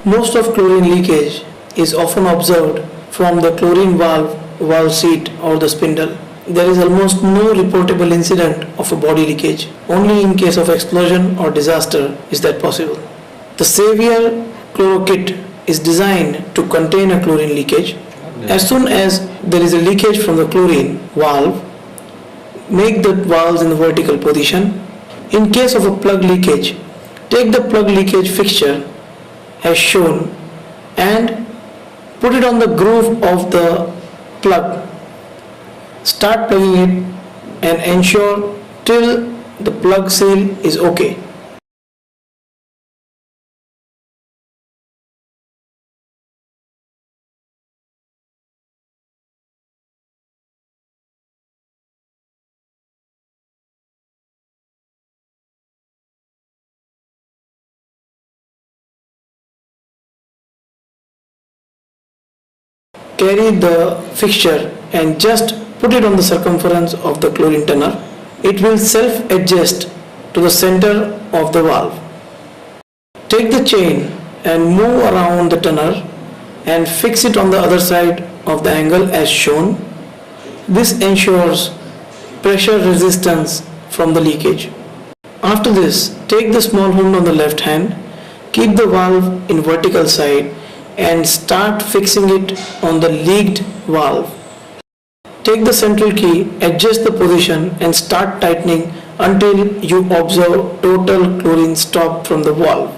Most of chlorine leakage is often observed from the chlorine valve seat or the spindle. There is almost no reportable incident of a body leakage. Only in case of explosion or disaster is that possible. The Savior Chloro Kit is designed to contain a chlorine leakage. As soon as there is a leakage from the chlorine valve, make the valves in the vertical position. In case of a plug leakage, take the plug leakage fixture as shown and put it on the groove of the plug. Start plugging it and ensure till the plug seal is okay. Carry the fixture and just put it on the circumference of the chlorine tunnel. It will self-adjust to the center of the valve. Take the chain and move around the tunnel and fix it on the other side of the angle as shown. This ensures pressure resistance from the leakage. After this, take the small hood on the left hand, keep the valve in vertical side and start fixing it on the leaked valve. Take the central key, adjust the position and start tightening until you observe total chlorine stop from the valve.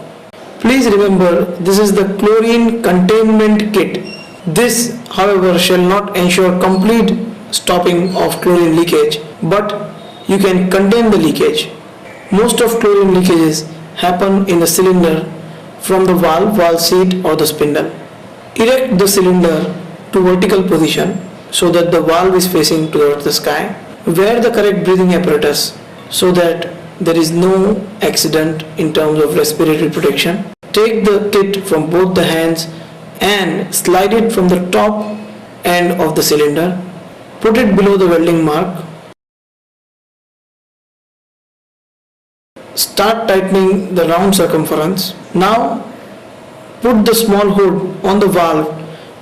Please remember, this is the chlorine containment kit. This, however, shall not ensure complete stopping of chlorine leakage, but you can contain the leakage. Most of chlorine leakages happen in the cylinder from the valve seat or the spindle. Erect the cylinder to vertical position so that the valve is facing towards the sky. Wear the correct breathing apparatus so that there is no accident in terms of respiratory protection. Take the kit from both the hands and slide it from the top end of the cylinder. Put it below the welding mark. Start tightening the round circumference. Now put the small hood on the valve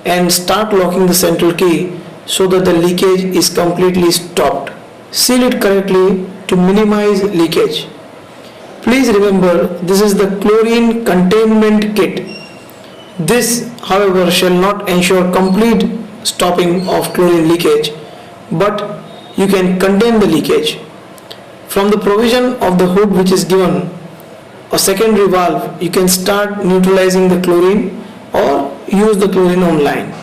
and start locking the central key so that the leakage is completely stopped. Seal it correctly to minimize leakage. Please remember, this is the chlorine containment kit. This, however, shall not ensure complete stopping of chlorine leakage, but you can contain the leakage. From the provision of the hood which is given, a secondary valve, you can start neutralizing the chlorine or use the chlorine on line.